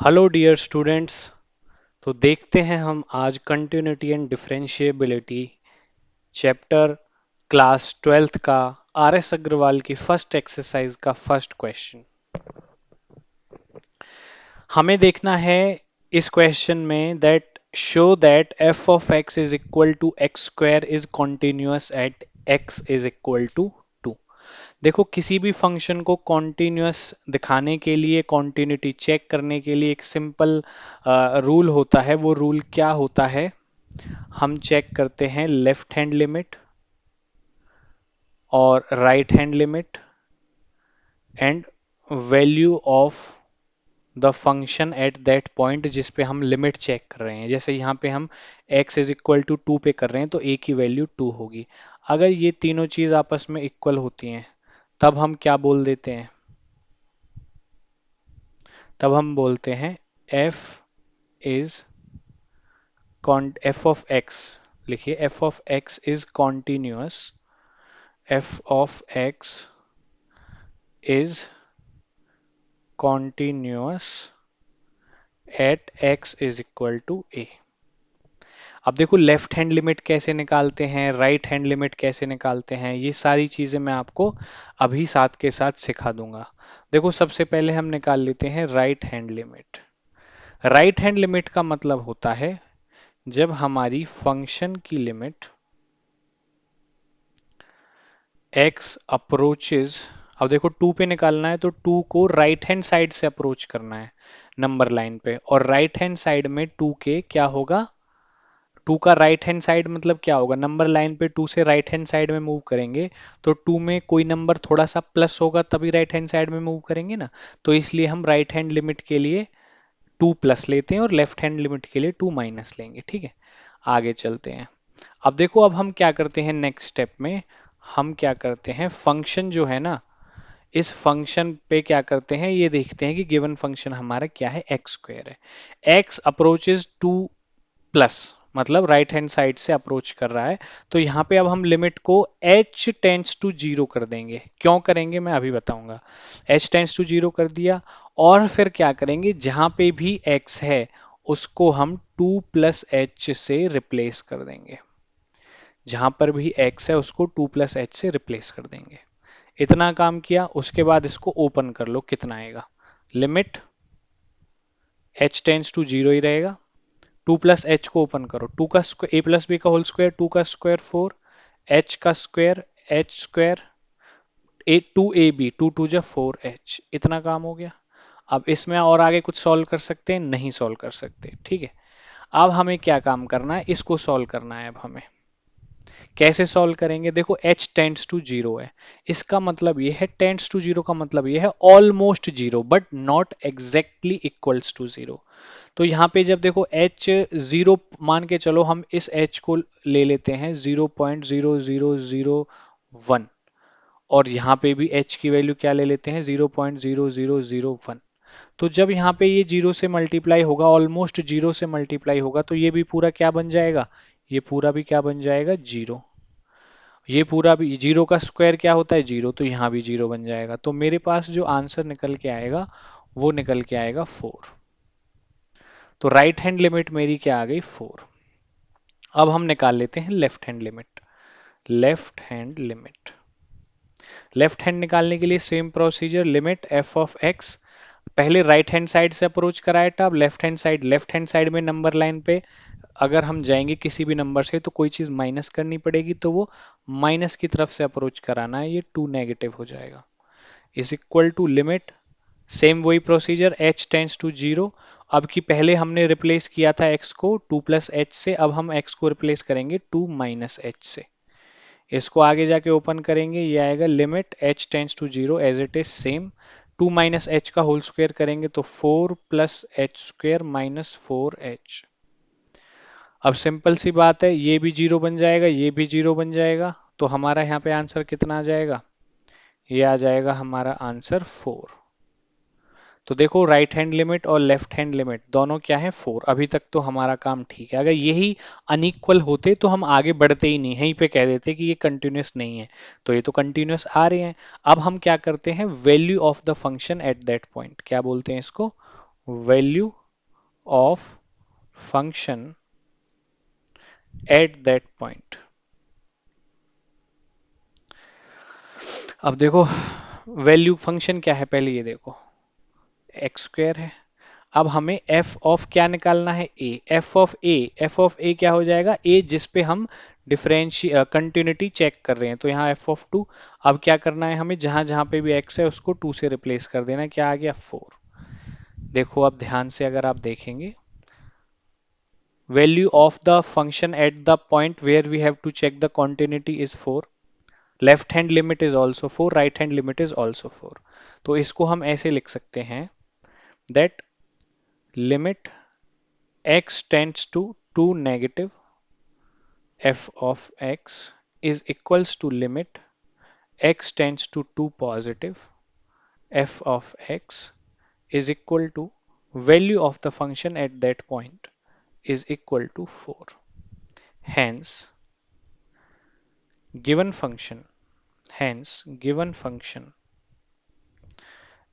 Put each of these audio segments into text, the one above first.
Hello dear students. तो देखते हैं हम आज continuity and differentiability chapter class 12th का आर एस अग्रवाल की फर्स्ट एक्सरसाइज का फर्स्ट क्वेश्चन। हमें देखना है इस क्वेश्चन में that show that f of x is equal to x square is continuous at x is equal to 2। देखो, किसी भी फंक्शन को कॉन्टिन्यूअस दिखाने के लिए, कॉन्टिन्यूटी चेक करने के लिए एक सिंपल रूल होता है। वो रूल क्या होता है? हम चेक करते हैं लेफ्ट हैंड लिमिट और right hand limit and value of the function at that point जिस पे हम लिमिट चेक कर रहे हैं। जैसे यहाँ पे हम x इज इक्वल टू 2 पे कर रहे हैं तो a की वैल्यू 2 होगी। अगर ये तीनों चीज आपस में इक्वल होती हैं तब हम क्या बोल देते हैं? तब हम बोलते हैं f is F of X. लिखिए, F of x is continuous. F of x is continuous at x is equal to A. अब देखो, लेफ्ट हैंड लिमिट कैसे निकालते हैं, राइट हैंड लिमिट कैसे निकालते हैं, ये सारी चीजें मैं आपको अभी साथ के साथ सिखा दूंगा। देखो, सबसे पहले हम निकाल लेते हैं right hand limit. Right hand limit का मतलब होता है जब हमारी फंक्शन की लिमिट x अप्रोचेज। अब देखो, 2 पे निकालना है तो 2 को राइट हैंड साइड से अप्रोच करना है नंबर लाइन पे, और राइट हैंड साइड में 2 के क्या होगा? 2 का राइट हैंड साइड मतलब क्या होगा? नंबर लाइन पे 2 से राइट हैंड साइड में मूव करेंगे तो 2 में कोई नंबर थोड़ा सा प्लस होगा तभी राइट हैंड साइड में मूव करेंगे ना। तो इसलिए हम राइट हैंड लिमिट के लिए 2 प्लस लेते हैं और लेफ्ट हैंड लिमिट के लिए 2 माइनस लेंगे। ठीक है, आगे चलते हैं। अब देखो, अब हम क्या करते हैं नेक्स्ट स्टेप में? हम क्या करते हैं, फंक्शन जो है ना, इस फंक्शन पे क्या करते हैं, ये देखते हैं कि गिवन फंक्शन हमारा क्या है, एक्स स्क्वायर है। एक्स अप्रोचेज टू प्लस मतलब राइट हैंड साइड से अप्रोच कर रहा है। तो यहाँ पे अब हम लिमिट को h टेंस टू जीरो कर देंगे। क्यों करेंगे मैं अभी बताऊंगा। h टेंस टू जीरो कर दिया और फिर क्या करेंगे, जहां पे भी x है उसको हम 2 प्लस एच से रिप्लेस कर देंगे। जहां पर भी x है उसको 2 प्लस एच से रिप्लेस कर देंगे। इतना काम किया, उसके बाद इसको ओपन कर लो, कितना आएगा? Limit h tends to zero ही रहेगा। 2 प्लस एच को ओपन करो, 2 का स्क्वायर ए प्लस बी का होल स्क्वायर, 2 का स्क्वायर 4, एच का square H square, A 2ab, 2 two जा 4h। इतना काम हो गया। अब इसमें और आगे कुछ सॉल्व कर सकते हैं? नहीं सॉल्व कर सकते। ठीक है, अब हमें क्या काम करना है, इसको सॉल्व करना है। अब हमें कैसे सॉल्व करेंगे? देखो, h टेंड्स टू जीरो है, इसका मतलब ये है, टेंड्स टू जीरो का मतलब ये है almost zero but not exactly equals to zero. तो यहाँ पे जब देखो h जीरो मान के चलो, हम इस h को ले लेते हैं 0.00001, और यहाँ पे भी h की वैल्यू क्या ले लेते हैं, 0.00001। तो जब यहाँ पे ये जीरो से मल्टीप्लाई होगा, ऑलमोस्ट जीरो से मल्टीप्लाई होगा, तो ये भी पूरा क्या बन जाएगा? ये पूरा भी क्या बन जाएगा? जीरो। ये पूरा भी, जीरो का स्क्वायर क्या होता है? जीरो। तो यहाँ भी जीरो बन जाएगा। तो मेरे पास जो आंसर निकल के आएगा वो निकल के आएगा 4। तो राइट हैंड लिमिट मेरी क्या आ गई? 4। अब हम निकाल लेते हैं left hand limit. Left hand limit, left hand निकालने के लिए same procedure, limit F of x. पहले राइट हैंड साइड से अप्रोच कराया था, अब left hand side. Left hand side में नंबर लाइन पे अगर हम जाएंगे किसी भी नंबर से तो कोई चीज माइनस करनी पड़ेगी, तो वो माइनस की तरफ से अप्रोच कराना है, ये 2 नेगेटिव हो जाएगा। Is equal to limit, same वही procedure, h tends to zero. अब की पहले हमने रिप्लेस किया था x को 2 प्लस एच से, अब हम x को रिप्लेस करेंगे 2 माइनस एच से। इसको आगे जाके ओपन करेंगे, ये आएगा limit h tends to zero as it is same. 2 minus h का होल स्क्वायर करेंगे तो 4 plus h square minus 4h। अब सिंपल सी बात है, ये भी जीरो बन जाएगा, ये भी जीरो बन जाएगा। तो हमारा यहाँ पे आंसर कितना आ जाएगा? ये आ जाएगा हमारा आंसर 4। तो देखो, राइट हैंड लिमिट और लेफ्ट हैंड लिमिट दोनों क्या है? 4। अभी तक तो हमारा काम ठीक है। अगर यही अनइक्वल होते तो हम आगे बढ़ते ही नहीं, यहीं पे कह देते कि ये कंटिन्यूस नहीं है। तो ये तो कंटिन्यूस आ रहे हैं। अब हम क्या करते हैं, value of the function at that point, क्या बोलते हैं इसको? Value of function at that point. अब देखो वैल्यू फंक्शन क्या है, पहले ये देखो एक्स स्क्वायर है। अब हमें एफ ऑफ क्या निकालना है, A. F of A, F of A क्या हो जाएगा, ए जिस पे हम डिफरेंशियल कंटिन्यूटी चेक कर रहे हैं, तो यहाँ एफ ऑफ टू। अब क्या करना है हमें, जहां जहां पे भी एक्स है उसको टू से रिप्लेस कर देना है। क्या आ गया, फोर। देखो अब ध्यान से अगर आप देखेंगे, value of the function at the point where we have to check the continuity is four. Left hand limit is also four, right hand limit is also four. तो इसको हम ऐसे लिख सकते हैं that limit x tends to 2 negative f of x is equals to limit x tends to 2 positive f of x is equal to value of the function at that point is equal to 4. Hence, given function, given function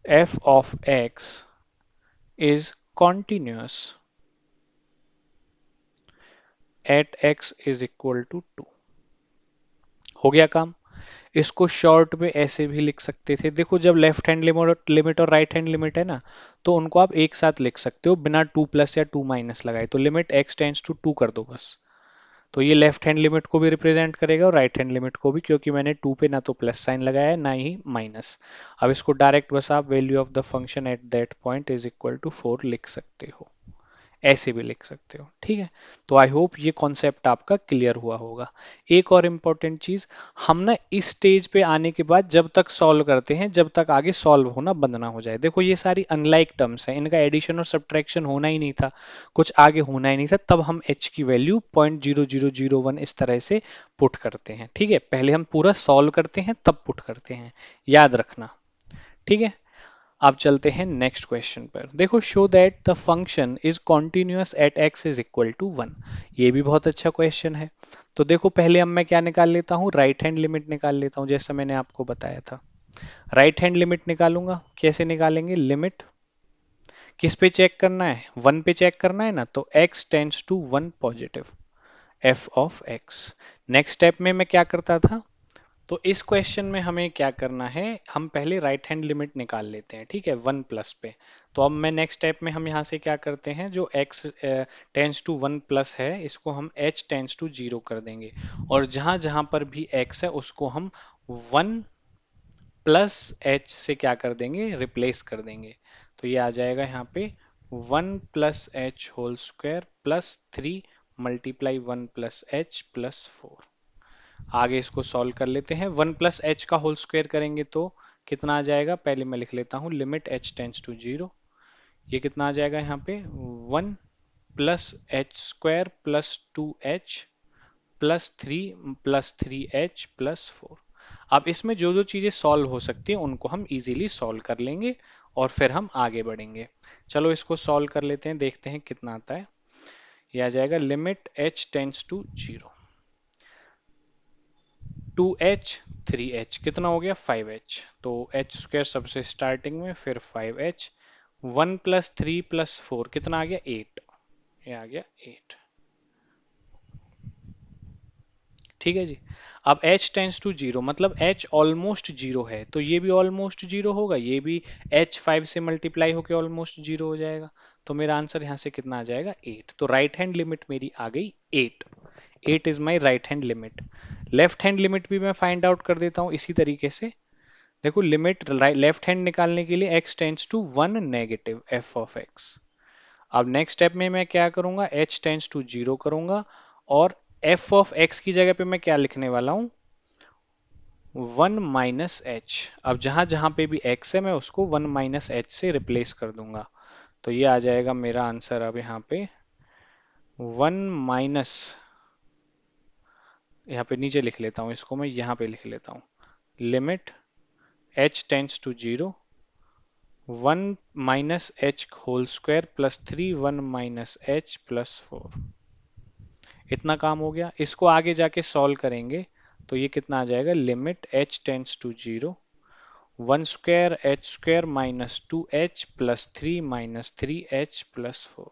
f of x is continuous at x is equal to 2. हो गया काम। इसको short में ऐसे भी लिख सकते थे, देखो जब लेफ्ट हैंड लिमिट लिमिट और राइट हैंड लिमिट है ना, तो उनको आप एक साथ लिख सकते हो बिना टू प्लस या टू माइनस लगाए। तो limit x tends to two कर दो बस। तो ये लेफ्ट हैंड लिमिट को भी रिप्रेजेंट करेगा और राइट हैंड लिमिट को भी, क्योंकि मैंने टू पे ना तो प्लस साइन लगाया है ना ही माइनस। अब इसको डायरेक्ट बस आप value of the function at that point is equal to four लिख सकते हो, ऐसे भी लिख सकते हो, ठीक है। तो आई होप ये कॉन्सेप्ट आपका क्लियर हुआ होगा। एक और इम्पॉर्टेंट चीज, हम ना इस स्टेज पे आने के बाद जब तक सॉल्व करते हैं, जब तक आगे सॉल्व होना बंद ना हो जाए। देखो ये सारी अनलाइक टर्म्स हैं, इनका एडिशन और सब्ट्रैक्शन होना ही नहीं था, कुछ आगे होना ही नहीं था, तब हम h की वैल्यू 0.0001 इस तरह से पुट करते हैं, ठीक है। पहले हम पूरा सॉल्व करते हैं तब पुट करते हैं, याद रखना, ठीक है। अब चलते हैं नेक्स्ट क्वेश्चन पर। देखो show that the function is continuous at x is equal to one. ये भी बहुत अच्छा क्वेश्चन है। तो देखो पहले अब मैं क्या निकाल लेता हूँ, राइट हैंड लिमिट निकाल लेता हूँ, जैसा मैंने आपको बताया था। राइट हैंड लिमिट निकालूंगा, कैसे निकालेंगे, लिमिट किस पे चेक करना है, वन पे चेक करना है ना, तो x tends to one positive f of x। Next step में मैं क्या करता था, तो इस क्वेश्चन में हमें क्या करना है, हम पहले राइट हैंड लिमिट निकाल लेते हैं, ठीक है, वन प्लस पे। तो अब मैं नेक्स्ट स्टेप में हम यहाँ से क्या करते हैं, जो x tends to one plus है इसको हम h टेंस टू जीरो कर देंगे, और जहां जहां पर भी x है उसको हम वन प्लस h से क्या कर देंगे, रिप्लेस कर देंगे। तो ये आ जाएगा यहाँ पे one plus h whole square plus three multiply one plus h plus four. आगे इसको सॉल्व कर लेते हैं। वन प्लस एच का होल स्क्वायर करेंगे तो कितना आ जाएगा, पहले मैं लिख लेता हूँ limit h tends to zero. ये कितना आ जाएगा यहाँ पे, one plus h square plus two h plus three h plus four. अब इसमें जो जो चीजें सॉल्व हो सकती हैं उनको हम इजीली सॉल्व कर लेंगे और फिर हम आगे बढ़ेंगे। चलो इसको सॉल्व कर लेते हैं, देखते हैं कितना आता है। ये आ जाएगा limit h tends to zero, two h three h कितना हो गया, फाइव एच। तो एच स्क्वायर सबसे स्टार्टिंग में, फिर five h, one plus three plus four कितना आ गया, एट। ये आ गया एट, ठीक है जी। अब h टेंस टू जीरो मतलब h ऑलमोस्ट जीरो है, तो ये भी ऑलमोस्ट जीरो होगा, ये भी h फाइव से मल्टीप्लाई होकर ऑलमोस्ट जीरो हो जाएगा। तो मेरा आंसर यहाँ से कितना आ जाएगा, एट। तो राइट हैंड लिमिट मेरी आ गई eight. Eight is my right hand limit. Left hand limit भी मैं फाइंड आउट कर देता हूँ इसी तरीके से। देखो लिमिट लेफ्ट हैंड निकालने के लिए x tends to one negative f of x। अब नेक्स्ट स्टेप में मैं क्या करूंगा, h टेंस टू जीरो करूंगा, और f ऑफ x की जगह पे मैं क्या लिखने वाला हूं, वन माइनस एच। अब जहां जहां पे भी x है मैं उसको वन माइनस एच से रिप्लेस कर दूंगा। तो ये आ जाएगा मेरा आंसर अब यहाँ पे वन माइनस, यहाँ पे नीचे लिख लेता हूँ इसको, मैं यहाँ पे लिख लेता हूँ limit h tends to zero, one minus h whole square plus three one minus h plus four. इतना काम हो गया। इसको आगे जाके सॉल्व करेंगे तो ये कितना आ जाएगा, limit h tends to zero, one square H square minus two h plus three minus three h plus four.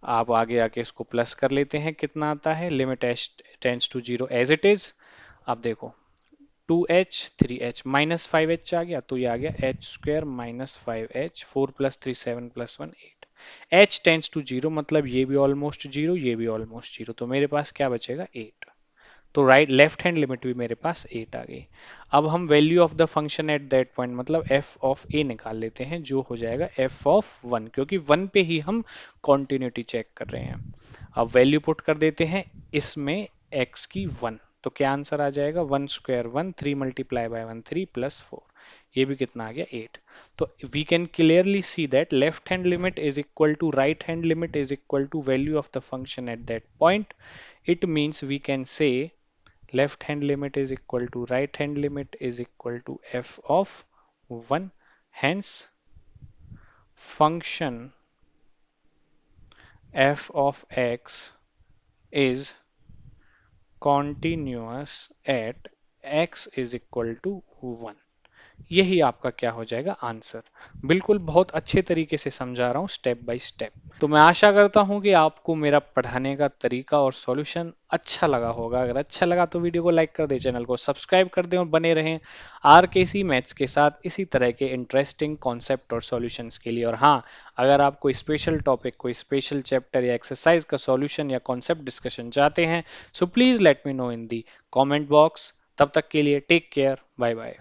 आप आगे आके इसको प्लस कर लेते हैं, कितना आता है, limit h tends to zero as it is. अब देखो 2h 3h -5h आ गया, तो ये आ गया h square -5h, 4 + 3 7 + 1 8। H tends to zero मतलब ये भी ऑलमोस्ट जीरो, ये भी ऑलमोस्ट जीरो, तो मेरे पास क्या बचेगा 8। तो राइट लेफ्ट हैंड लिमिट भी मेरे पास 8 आ गई। अब हम value of the function at that point मतलब एफ ऑफ ए निकाल लेते हैं, जो हो जाएगा एफ ऑफ 1, क्योंकि 1 पे ही हम कॉन्टिन्यूटी चेक कर रहे हैं। अब वैल्यू पुट कर देते हैं इसमें x की 1, तो क्या आंसर आ जाएगा, 1 स्क्वायर 1, 3 मल्टीप्लाई बाय 1 3 + 4, ये भी कितना आ गया 8। तो we can clearly see that left hand limit is equal to right hand limit is equal to value of the function at that point. It means we can say left hand limit is equal to right hand limit is equal to f of 1. Hence function f of x is continuous at x is equal to 1। यही आपका क्या हो जाएगा answer. बिल्कुल बहुत अच्छे तरीके से समझा रहा हूँ स्टेप बाय स्टेप। तो मैं आशा करता हूँ कि आपको मेरा पढ़ाने का तरीका और सॉल्यूशन अच्छा लगा होगा। अगर अच्छा लगा तो वीडियो को लाइक कर दें, चैनल को सब्सक्राइब कर दें और बने रहें आरकेसी मैथ्स के साथ इसी तरह के इंटरेस्टिंग कॉन्सेप्ट और सॉल्यूशंस के लिए। और हाँ, अगर आप कोई स्पेशल टॉपिक, कोई स्पेशल चैप्टर या एक्सरसाइज का सॉल्यूशन या कॉन्सेप्ट डिस्कशन चाहते हैं, so please let me know in the comment box. तब तक के लिए टेक केयर, बाय बाय।